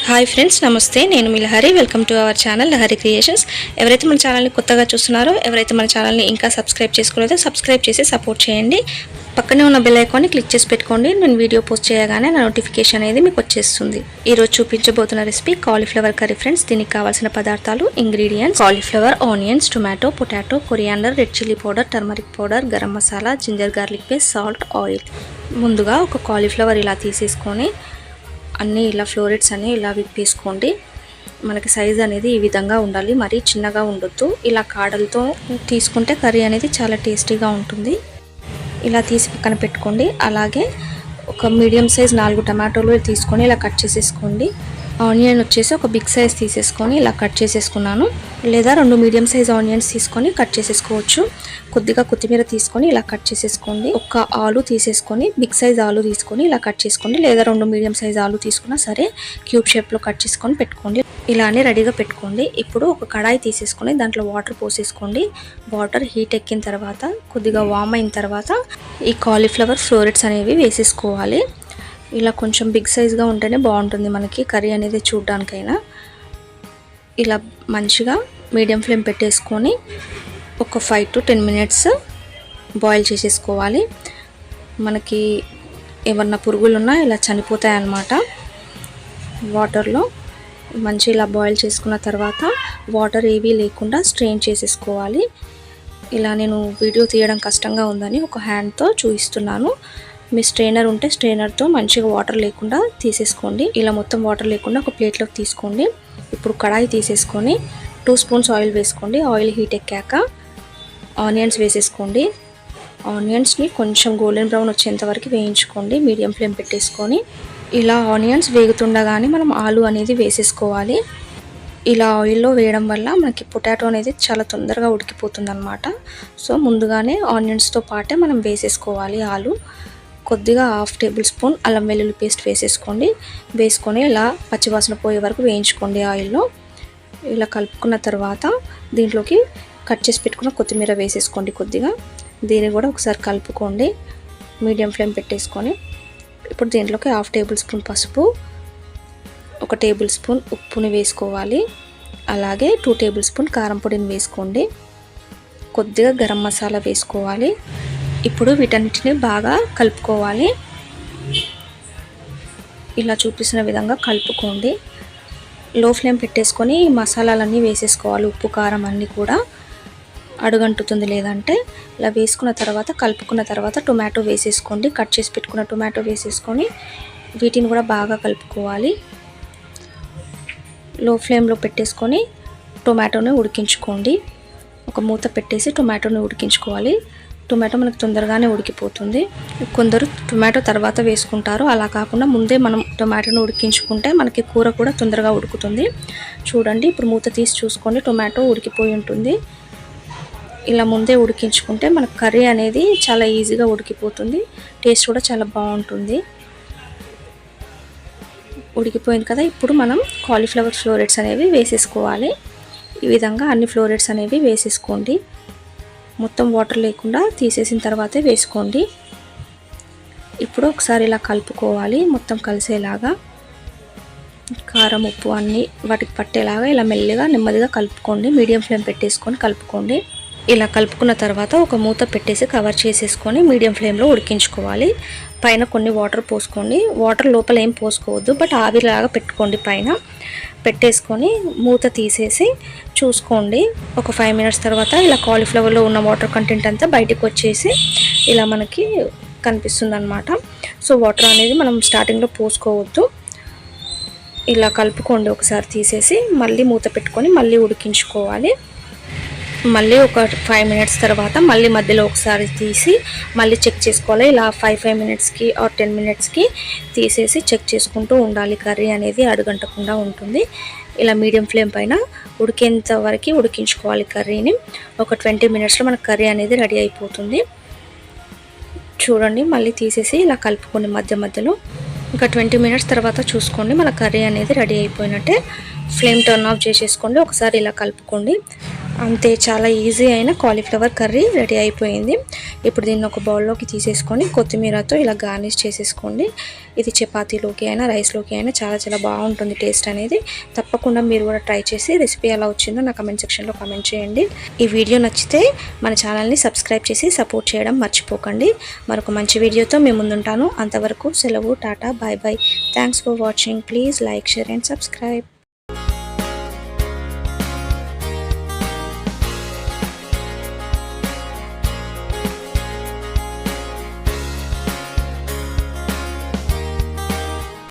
Hi friends, నమస్తే. నేను మీ Lahari. Welcome to our channel Lahari creations. ఎవరైతే మన ఛానల్ని కొత్తగా చూస్తున్నారో, ఎవరైతే మన ఛానల్ని ఇంకా సబ్స్క్రైబ్ చేసుకోలేదో సబ్స్క్రైబ్ చేసి సపోర్ట్ చేయండి. పక్కనే ఉన్న బెల్ ఐకాన్ని క్లిక్ చేసి పెట్టుకోండి. నేను వీడియో పోస్ట్ చేయగానే నా నోటిఫికేషన్ అనేది మీకు వచ్చేస్తుంది. ఈరోజు చూపించబోతున్న రెసిపీ కాలీఫ్లవర్ కర్రీ ఫ్రెండ్స్. దీనికి కావాల్సిన పదార్థాలు, ingredients: cauliflower, onions, tomato, potato, coriander, red chilli powder, turmeric powder, garam masala, ginger garlic paste, salt, oil. ముందుగా ఒక కాలీఫ్లవర్ ఇలా తీసేసుకొని అన్నీ ఇలా ఫ్లోరెట్స్ అన్నీ ఇలా విప్పేసుకోండి. మనకి సైజ్ అనేది ఈ విధంగా ఉండాలి, మరీ చిన్నగా ఉండొద్దు. ఇలా కాడలతో తీసుకుంటే కర్రీ అనేది చాలా టేస్టీగా ఉంటుంది. ఇలా తీసి పక్కన పెట్టుకోండి. అలాగే ఒక మీడియం సైజ్ 4 టమాటోలు తీసుకొని ఇలా కట్ చేసేసుకోండి. ఆనియన్ వచ్చేసి ఒక బిగ్ సైజ్ తీసేసుకొని ఇలా కట్ చేసేసుకున్నాను, లేదా 2 మీడియం సైజ్ ఆనియన్స్ తీసుకొని కట్ చేసేసుకోవచ్చు. కొద్దిగా కొత్తిమీర తీసుకొని ఇలా కట్ చేసేసుకోండి. ఒక ఆలు తీసేసుకొని బిగ్ సైజ్ ఆలు తీసుకొని ఇలా కట్ చేసుకోండి, లేదా 2 మీడియం సైజ్ ఆలు తీసుకున్నా సరే క్యూబ్ షేప్లో కట్ చేసుకొని పెట్టుకోండి. ఇలానే రెడీగా పెట్టుకోండి. ఇప్పుడు ఒక కడాయి తీసేసుకొని దాంట్లో వాటర్ పోసేసుకోండి. వాటర్ హీట్ ఎక్కిన తర్వాత, కొద్దిగా వామ్ అయిన తర్వాత ఈ కాలీఫ్లవర్ ఫ్లోరెట్స్ అనేవి వేసేసుకోవాలి. ఇలా కొంచెం బిగ్ సైజ్గా ఉంటేనే బాగుంటుంది మనకి కర్రీ అనేది చూడ్డానికైనా. ఇలా మంచిగా మీడియం ఫ్లేమ్ పెట్టేసుకొని ఒక 5 to 10 మినిట్స్ బాయిల్ చేసేసుకోవాలి. మనకి ఏమన్నా పురుగులు ఉన్నా ఇలా చనిపోతాయి అన్నమాట వాటర్లో. మంచి ఇలా బాయిల్ చేసుకున్న తర్వాత వాటర్ ఏవీ లేకుండా స్ట్రెయిన్ చేసేసుకోవాలి. ఇలా నేను వీడియో తీయడం కష్టంగా ఉందని ఒక హ్యాండ్తో చూపిస్తున్నాను. మీ స్ట్రెయినర్ ఉంటే స్ట్రెయినర్తో మంచిగా వాటర్ లేకుండా తీసేసుకోండి. ఇలా మొత్తం వాటర్ లేకుండా ఒక ప్లేట్లోకి తీసుకోండి. ఇప్పుడు కడాయి తీసేసుకొని 2 స్పూన్స్ ఆయిల్ వేసుకోండి. ఆయిల్ హీట్ ఎక్కాక ఆనియన్స్ వేసేసుకోండి. ఆనియన్స్ని కొంచెం గోల్డెన్ బ్రౌన్ వచ్చేంత వరకు వేయించుకోండి మీడియం ఫ్లేమ్ పెట్టేసుకొని. ఇలా ఆనియన్స్ వేగుతుండగానే మనం ఆలు అనేది వేసేసుకోవాలి. ఇలా ఆయిల్లో వేయడం వల్ల మనకి పొటాటో అనేది చాలా తొందరగా ఉడికిపోతుంది అన్నమాట. సో ముందుగానే ఆనియన్స్తో పాటే మనం వేసేసుకోవాలి ఆలు. కొద్దిగా 1/2 టేబుల్ స్పూన్ అల్లం వెల్లుల్లి పేస్ట్ వేసేసుకోండి. వేసుకొని ఇలా పచ్చివాసన పోయే వరకు వేయించుకోండి ఆయిల్లో. ఇలా కలుపుకున్న తర్వాత దీంట్లోకి కట్ చేసి పెట్టుకున్న కొత్తిమీర వేసేసుకోండి కొద్దిగా. దీన్ని కూడా ఒకసారి కలుపుకోండి మీడియం ఫ్లేమ్ పెట్టేసుకొని. ఇప్పుడు దీంట్లోకి 1/2 టేబుల్ స్పూన్ పసుపు, 1 టేబుల్ స్పూన్ ఉప్పుని వేసుకోవాలి. అలాగే 2 టేబుల్ స్పూన్ కారం పొడిని వేసుకోండి. కొద్దిగా గరం మసాలా వేసుకోవాలి. ఇప్పుడు వీటన్నిటిని బాగా కలుపుకోవాలి. ఇలా చూపిస్తున్న విధంగా కలుపుకోండి. లో ఫ్లేమ్ పెట్టేసుకొని మసాలాలన్నీ వేసేసుకోవాలి. ఉప్పు, కారం అన్నీ కూడా అడుగంటుతుంది లేదంటే. ఇలా వేసుకున్న తర్వాత కలుపుకున్న తర్వాత టొమాటో వేసేసుకోండి. కట్ చేసి పెట్టుకున్న టొమాటో వేసేసుకొని వీటిని కూడా బాగా కలుపుకోవాలి. లో ఫ్లేమ్లో పెట్టేసుకొని టొమాటోని ఉడికించుకోండి. ఒక మూత పెట్టేసి టొమాటోని ఉడికించుకోవాలి. టొమాటో మనకు తొందరగానే ఉడికిపోతుంది. కొందరు టొమాటో తర్వాత వేసుకుంటారు. అలా కాకుండా ముందే మనం టొమాటోని ఉడికించుకుంటే మనకి కూర కూడా తొందరగా ఉడుకుతుంది. చూడండి, ఇప్పుడు మూత తీసి చూసుకోండి, టొమాటో ఉడికిపోయి ఉంటుంది. ఇలా ముందే ఉడికించుకుంటే మనకు కర్రీ అనేది చాలా ఈజీగా ఉడికిపోతుంది. టేస్ట్ కూడా చాలా బాగుంటుంది. ఉడికిపోయింది కదా. ఇప్పుడు మనం కాలీఫ్లవర్ ఫ్లోరెట్స్ అనేవి వేసేసుకోవాలి. ఈ విధంగా అన్ని ఫ్లోరెట్స్ అనేవి వేసేసుకోండి. మొత్తం వాటర్ లేకుండా తీసేసిన తర్వాతే వేసుకోండి. ఇప్పుడు ఒకసారి ఇలా కలుపుకోవాలి మొత్తం కలిసేలాగా. కారం, ఉప్పు అన్నీ వాటికి పట్టేలాగా ఇలా మెల్లిగా నెమ్మదిగా కలుపుకోండి. మీడియం ఫ్లేమ్ పెట్టేసుకొని కలుపుకోండి. ఇలా కలుపుకున్న తర్వాత ఒక మూత పెట్టేసి కవర్ చేసేసుకొని మీడియం ఫ్లేమ్లో ఉడికించుకోవాలి. పైన కొన్ని వాటర్ పోసుకోండి. వాటర్ లోపల ఏం పోసుకోవద్దు, బట్ ఆవిరిలాగా పెట్టుకోండి. పైన పెట్టేసుకొని మూత తీసేసి చూసుకోండి. ఒక 5 మినిట్స్ తర్వాత ఇలా కాలీఫ్లవర్లో ఉన్న వాటర్ కంటెంట్ అంతా బయటకు వచ్చేసి ఇలా మనకి కనిపిస్తుంది అన్నమాట. సో వాటర్ అనేది మనం స్టార్టింగ్లో పోసుకోవద్దు. ఇలా కలుపుకోండి. ఒకసారి తీసేసి మళ్ళీ మూత పెట్టుకొని మళ్ళీ ఉడికించుకోవాలి. మళ్ళీ ఒక 5 మినిట్స్ తర్వాత మళ్ళీ మధ్యలో ఒకసారి తీసి మళ్ళీ చెక్ చేసుకోవాలి. ఇలా 5 మినిట్స్కి ఆర్ 10 మినిట్స్కి తీసేసి చెక్ చేసుకుంటూ ఉండాలి. కర్రీ అనేది అడుగంటకుండా ఉంటుంది. ఇలా మీడియం ఫ్లేమ్ పైన ఉడికేంత వరకు ఉడికించుకోవాలి కర్రీని. ఒక 20 మినిట్స్లో మనకు కర్రీ అనేది రెడీ అయిపోతుంది. చూడండి, మళ్ళీ తీసేసి ఇలా కలుపుకోండి మధ్య మధ్యలో. ఇంకా 20 మినిట్స్ తర్వాత చూసుకోండి, మన కర్రీ అనేది రెడీ అయిపోయినట్టే. ఫ్లేమ్ టర్న్ ఆఫ్ చేసేసుకోండి. ఒకసారి ఇలా కలుపుకోండి. అంతే, చాలా ఈజీ అయిన కాలీఫ్లవర్ కర్రీ రెడీ అయిపోయింది. ఇప్పుడు దీన్ని ఒక బౌల్లోకి తీసేసుకొని కొత్తిమీరతో ఇలా గార్నిష్ చేసేసుకోండి. ఇది చపాతీలోకి అయినా రైస్లోకి అయినా చాలా చాలా బాగుంటుంది టేస్ట్ అనేది. తప్పకుండా మీరు కూడా ట్రై చేసి రెసిపీ ఎలా వచ్చిందో నా కమెంట్ సెక్షన్లో కమెంట్ చేయండి. ఈ వీడియో నచ్చితే మన ఛానల్ని సబ్స్క్రైబ్ చేసి సపోర్ట్ చేయడం మర్చిపోకండి. మరొక మంచి వీడియోతో మేము ముందుంటాను. అంతవరకు సెలవు, tata, bye bye. Thanks for watching. Please like, share and subscribe.